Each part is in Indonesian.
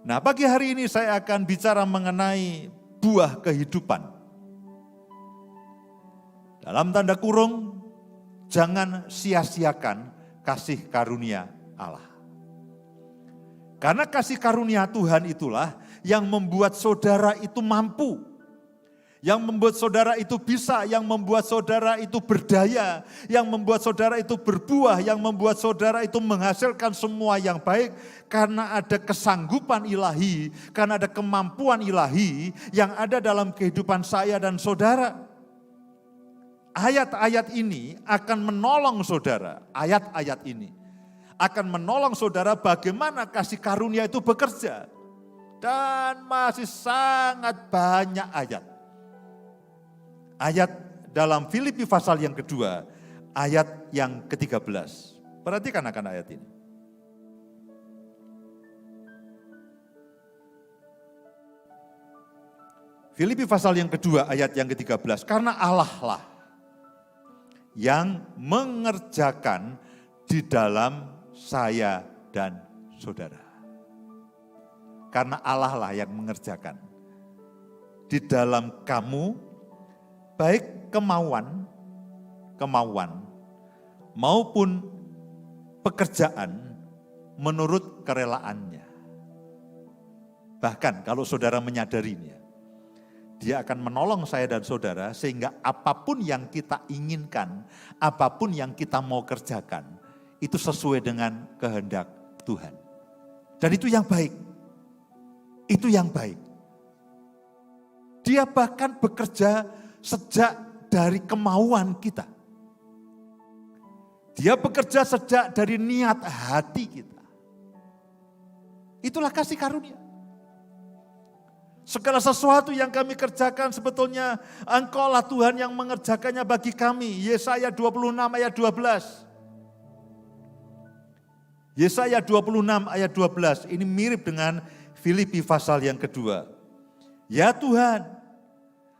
Nah, pagi hari ini saya akan bicara mengenai buah kehidupan. Dalam tanda kurung, jangan sia-siakan kasih karunia Allah. Karena kasih karunia Tuhan itulah yang membuat saudara itu mampu. Yang membuat saudara itu bisa, yang membuat saudara itu berdaya, yang membuat saudara itu berbuah, yang membuat saudara itu menghasilkan semua yang baik. Karena ada kesanggupan ilahi, karena ada kemampuan ilahi yang ada dalam kehidupan saya dan saudara. Ayat-ayat ini akan menolong saudara, ayat-ayat ini akan menolong saudara bagaimana kasih karunia itu bekerja. Dan masih sangat banyak ayat. Ayat dalam Filipi pasal yang kedua, ayat yang ke-13. Perhatikan akan ayat ini. Filipi pasal yang kedua, ayat yang ke-13. Karena Allah lah yang mengerjakan di dalam saya dan saudara. Karena Allah lah yang mengerjakan di dalam kamu, baik kemauan maupun pekerjaan menurut kerelaannya. Bahkan kalau saudara menyadarinya, dia akan menolong saya dan saudara sehingga apapun yang kita inginkan, apapun yang kita mau kerjakan, itu sesuai dengan kehendak Tuhan. Dan itu yang baik. Itu yang baik. Dia bahkan bekerja sejak dari kemauan kita. Dia bekerja sejak dari niat hati kita. Itulah kasih karunia. Segala sesuatu yang kami kerjakan sebetulnya Engkaulah Tuhan yang mengerjakannya bagi kami. Yesaya 26 ayat 12. Yesaya 26 ayat 12. Ini mirip dengan Filipi pasal yang kedua. Ya Tuhan,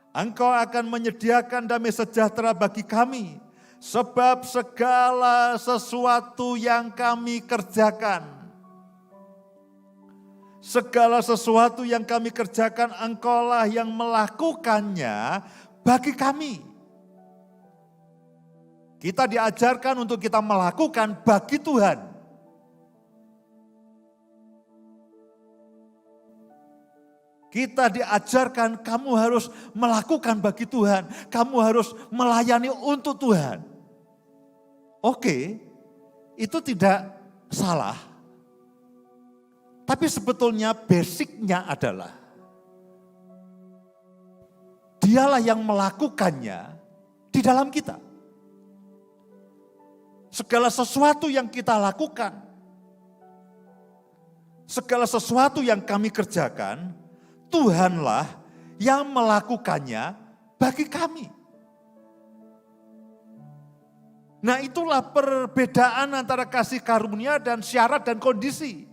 Engkau akan menyediakan damai sejahtera bagi kami. Sebab segala sesuatu yang kami kerjakan. Segala sesuatu yang kami kerjakan, Engkaulah yang melakukannya bagi kami. Kita diajarkan untuk kita melakukan bagi Tuhan. Kita diajarkan kamu harus melakukan bagi Tuhan. Kamu harus melayani untuk Tuhan. Oke, itu tidak salah. Tapi sebetulnya basicnya adalah Dialah yang melakukannya di dalam kita. Segala sesuatu yang kita lakukan, segala sesuatu yang kami kerjakan, Tuhanlah yang melakukannya bagi kami. Nah, itulah perbedaan antara kasih karunia dan syarat dan kondisi.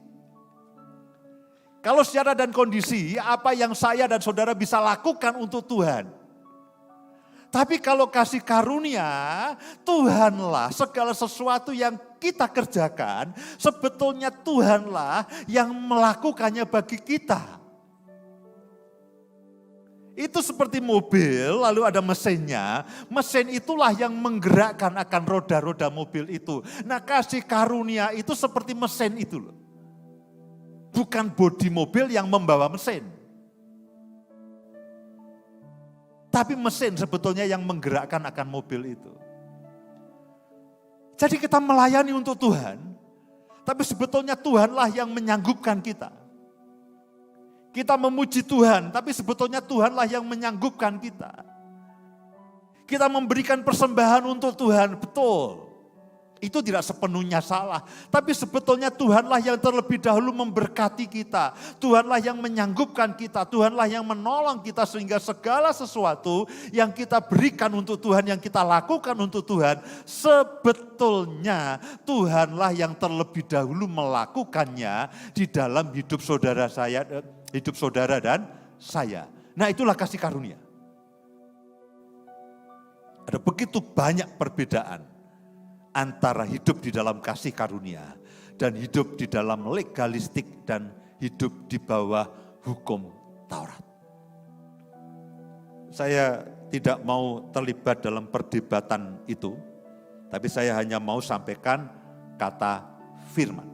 Kalau syarat dan kondisi, apa yang saya dan saudara bisa lakukan untuk Tuhan. Tapi kalau kasih karunia, Tuhanlah segala sesuatu yang kita kerjakan, sebetulnya Tuhanlah yang melakukannya bagi kita. Itu seperti mobil, lalu ada mesinnya. Mesin itulah yang menggerakkan akan roda-roda mobil itu. Nah, kasih karunia itu seperti mesin itu loh. Bukan bodi mobil yang membawa mesin. Tapi mesin sebetulnya yang menggerakkan akan mobil itu. Jadi kita melayani untuk Tuhan, tapi sebetulnya Tuhanlah yang menyanggupkan kita. Kita memuji Tuhan, tapi sebetulnya Tuhanlah yang menyanggupkan kita. Kita memberikan persembahan untuk Tuhan, betul. Itu tidak sepenuhnya salah. Tapi sebetulnya Tuhanlah yang terlebih dahulu memberkati kita. Tuhanlah yang menyanggupkan kita. Tuhanlah yang menolong kita sehingga segala sesuatu yang kita berikan untuk Tuhan, yang kita lakukan untuk Tuhan, sebetulnya Tuhanlah yang terlebih dahulu melakukannya di dalam hidup saudara saya, hidup saudara dan saya. Nah, itulah kasih karunia. Ada begitu banyak perbedaan antara hidup di dalam kasih karunia dan hidup di dalam legalistik dan hidup di bawah hukum Taurat. Saya tidak mau terlibat dalam perdebatan itu, tapi saya hanya mau sampaikan kata firman.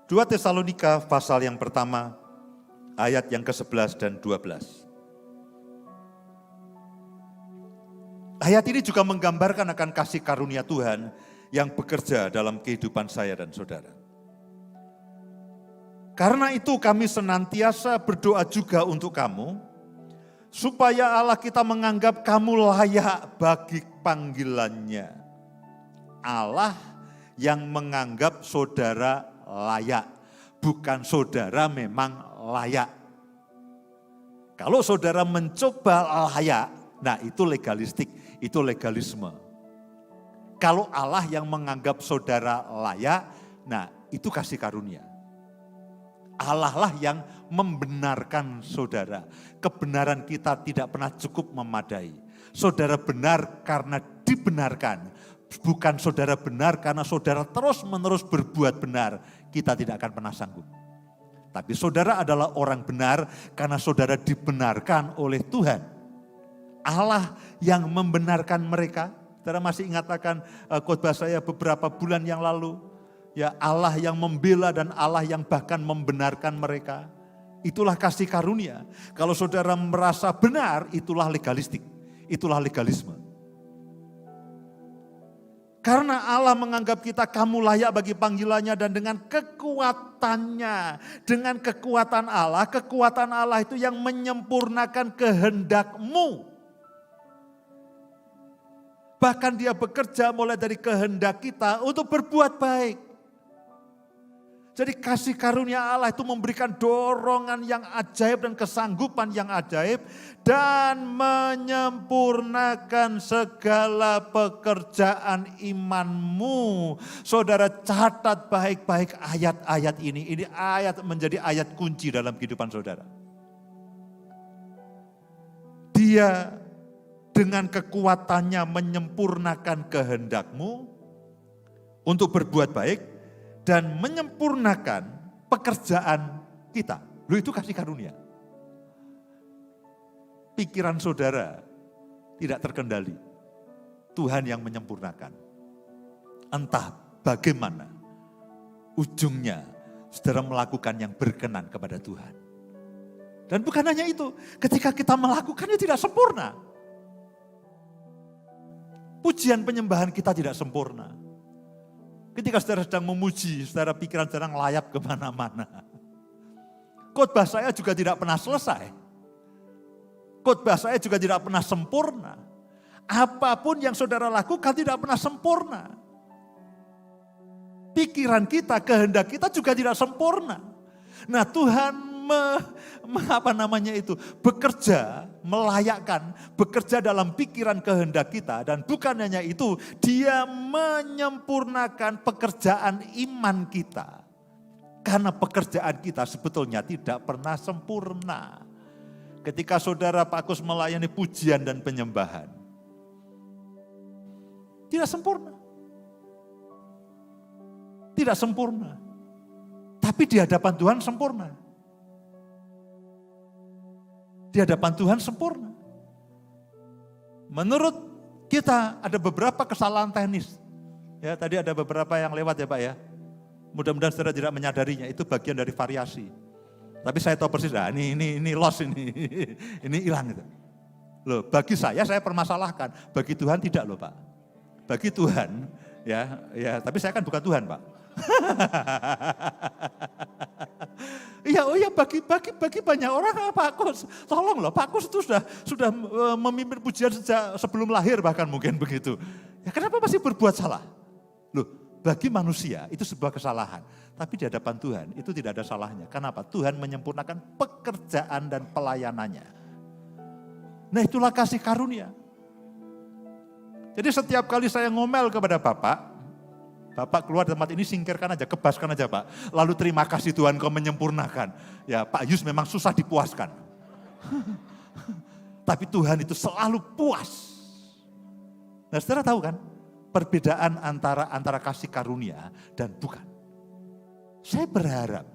2 Tesalonika pasal yang pertama, ayat yang ke-11 dan 12. Ayat ini juga menggambarkan akan kasih karunia Tuhan yang bekerja dalam kehidupan saya dan saudara. Karena itu kami senantiasa berdoa juga untuk kamu, supaya Allah kita menganggap kamu layak bagi panggilannya. Allah yang menganggap saudara layak, bukan saudara memang layak. Kalau saudara mencoba layak, nah itu legalistik, itu legalisme. Kalau Allah yang menganggap saudara layak, nah itu kasih karunia. Allah lah yang membenarkan saudara. Kebenaran kita tidak pernah cukup memadai. Saudara benar karena dibenarkan. Bukan saudara benar karena saudara terus-menerus berbuat benar. Kita tidak akan pernah sanggup. Tapi saudara adalah orang benar karena saudara dibenarkan oleh Tuhan. Allah yang membenarkan mereka. Saudara masih ingat akan khotbah saya beberapa bulan yang lalu. Ya, Allah yang membela dan Allah yang bahkan membenarkan mereka. Itulah kasih karunia. Kalau saudara merasa benar, itulah legalistik. Itulah legalisme. Karena Allah menganggap kita kamu layak bagi panggilannya dan dengan kekuatannya. Dengan kekuatan Allah itu yang menyempurnakan kehendakmu. Bahkan dia bekerja mulai dari kehendak kita untuk berbuat baik. Jadi kasih karunia Allah itu memberikan dorongan yang ajaib dan kesanggupan yang ajaib. Dan menyempurnakan segala pekerjaan imanmu. Saudara catat baik-baik ayat-ayat ini. Ini ayat menjadi ayat kunci dalam kehidupan saudara. Dia dengan kekuatannya menyempurnakan kehendakmu untuk berbuat baik. Dan menyempurnakan pekerjaan kita. Loh itu kasih karunia. Pikiran saudara tidak terkendali. Tuhan yang menyempurnakan. Entah bagaimana ujungnya saudara melakukan yang berkenan kepada Tuhan. Dan bukan hanya itu, ketika kita melakukannya tidak sempurna. Pujian penyembahan kita tidak sempurna. Ketika saudara sedang memuji, saudara pikiran saudara ngelayap kemana-mana. Khotbah saya juga tidak pernah selesai. Khotbah saya juga tidak pernah sempurna. Apapun yang saudara lakukan tidak pernah sempurna. Pikiran kita, kehendak kita juga tidak sempurna. Nah Tuhan bekerja, melayakkan, bekerja dalam pikiran kehendak kita. Dan bukan hanya itu, dia menyempurnakan pekerjaan iman kita. Karena pekerjaan kita sebetulnya tidak pernah sempurna. Ketika saudara Pak Kus melayani pujian dan penyembahan, tidak sempurna. Tidak sempurna. Tapi di hadapan Tuhan sempurna. Di hadapan Tuhan sempurna. Menurut kita ada beberapa kesalahan teknis. Ya, tadi ada beberapa yang lewat ya Pak ya. Mudah-mudahan saudara tidak menyadarinya, itu bagian dari variasi. Tapi saya tahu persis, nah, ini loss ini, ini hilang itu. Loh, bagi saya permasalahkan, bagi Tuhan tidak loh Pak. Bagi Tuhan, ya, tapi saya kan bukan Tuhan Pak. Iya, bagi banyak orang Pak Kus, tolong loh, Pak Kus itu sudah memimpin pujian sejak sebelum lahir bahkan mungkin begitu. Ya kenapa masih berbuat salah? Loh, bagi manusia itu sebuah kesalahan, tapi di hadapan Tuhan itu tidak ada salahnya. Kenapa? Tuhan menyempurnakan pekerjaan dan pelayanannya. Nah itulah kasih karunia. Jadi setiap kali saya ngomel kepada Bapak keluar dari tempat ini, singkirkan aja, kebaskan aja Pak. Lalu terima kasih Tuhan kau menyempurnakan. Ya Pak Yus memang susah dipuaskan. Tapi Tuhan itu selalu puas. Nah saudara tahu kan, perbedaan antara kasih karunia dan bukan. Saya berharap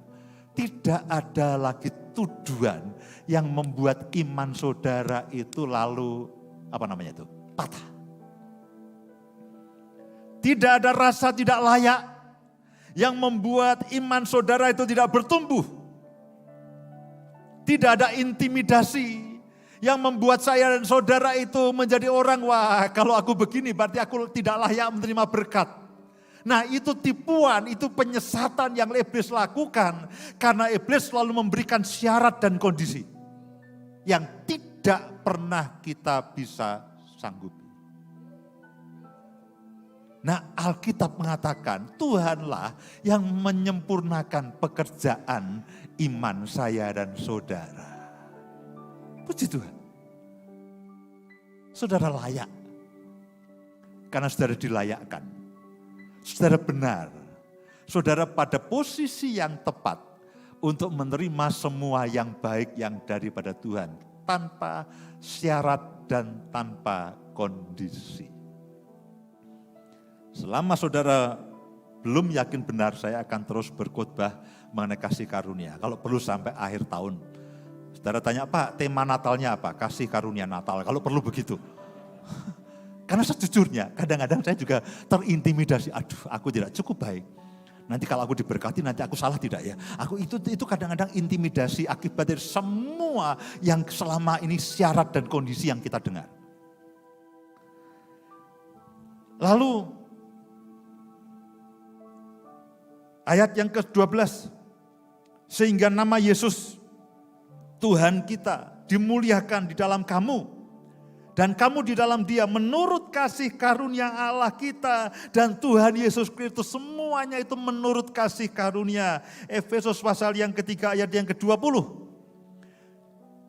tidak ada lagi tuduhan yang membuat iman saudara itu lalu patah. Tidak ada rasa tidak layak yang membuat iman saudara itu tidak bertumbuh. Tidak ada intimidasi yang membuat saya dan saudara itu menjadi orang, wah kalau aku begini berarti aku tidak layak menerima berkat. Nah itu tipuan, itu penyesatan yang iblis lakukan. Karena iblis selalu memberikan syarat dan kondisi yang tidak pernah kita bisa sanggupi. Nah Alkitab mengatakan Tuhanlah yang menyempurnakan pekerjaan iman saya dan saudara. Puji Tuhan. Saudara layak. Karena saudara dilayakkan. Saudara benar. Saudara pada posisi yang tepat untuk menerima semua yang baik yang daripada Tuhan. Tanpa syarat dan tanpa kondisi. Selama saudara belum yakin benar, saya akan terus berkhotbah mengenai kasih karunia. Kalau perlu sampai akhir tahun. Saudara tanya, Pak, tema Natalnya apa? Kasih karunia Natal, kalau perlu begitu. Karena sejujurnya, kadang-kadang saya juga terintimidasi. Aduh, aku tidak cukup baik. Nanti kalau aku diberkati, nanti aku salah tidak ya? Aku itu kadang-kadang intimidasi akibat dari semua yang selama ini syarat dan kondisi yang kita dengar. Lalu, ayat yang ke-12, sehingga nama Yesus Tuhan kita dimuliakan di dalam kamu dan kamu di dalam Dia menurut kasih karunia Allah kita dan Tuhan Yesus Kristus, semuanya itu menurut kasih karunia. Efesus pasal yang ketiga ayat yang ke-20.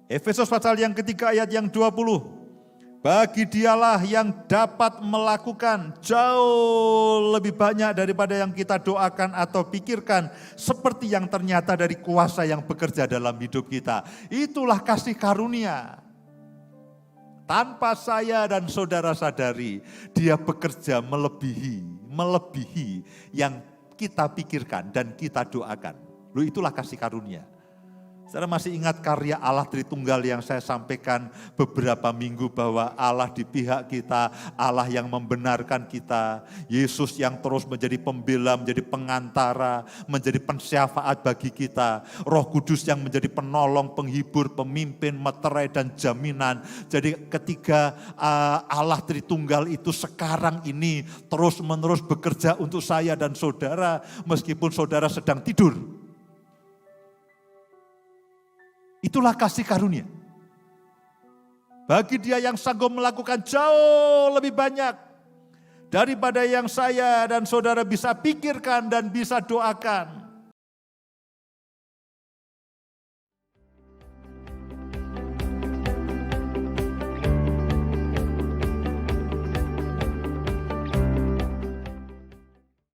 Efesus pasal yang ketiga ayat yang 20. Bagi Dialah yang dapat melakukan jauh lebih banyak daripada yang kita doakan atau pikirkan. Seperti yang ternyata dari kuasa yang bekerja dalam hidup kita. Itulah kasih karunia. Tanpa saya dan saudara sadari, Dia bekerja melebihi yang kita pikirkan dan kita doakan. Loh, itulah kasih karunia. Saudara masih ingat karya Allah Tritunggal yang saya sampaikan beberapa minggu bahwa Allah di pihak kita, Allah yang membenarkan kita, Yesus yang terus menjadi pembela, menjadi pengantara, menjadi pensyafaat bagi kita, Roh Kudus yang menjadi penolong, penghibur, pemimpin, meterai dan jaminan. Jadi ketika Allah Tritunggal itu sekarang ini terus menerus bekerja untuk saya dan saudara, meskipun saudara sedang tidur. Itulah kasih karunia. Bagi Dia yang sanggup melakukan jauh lebih banyak daripada yang saya dan saudara bisa pikirkan dan bisa doakan.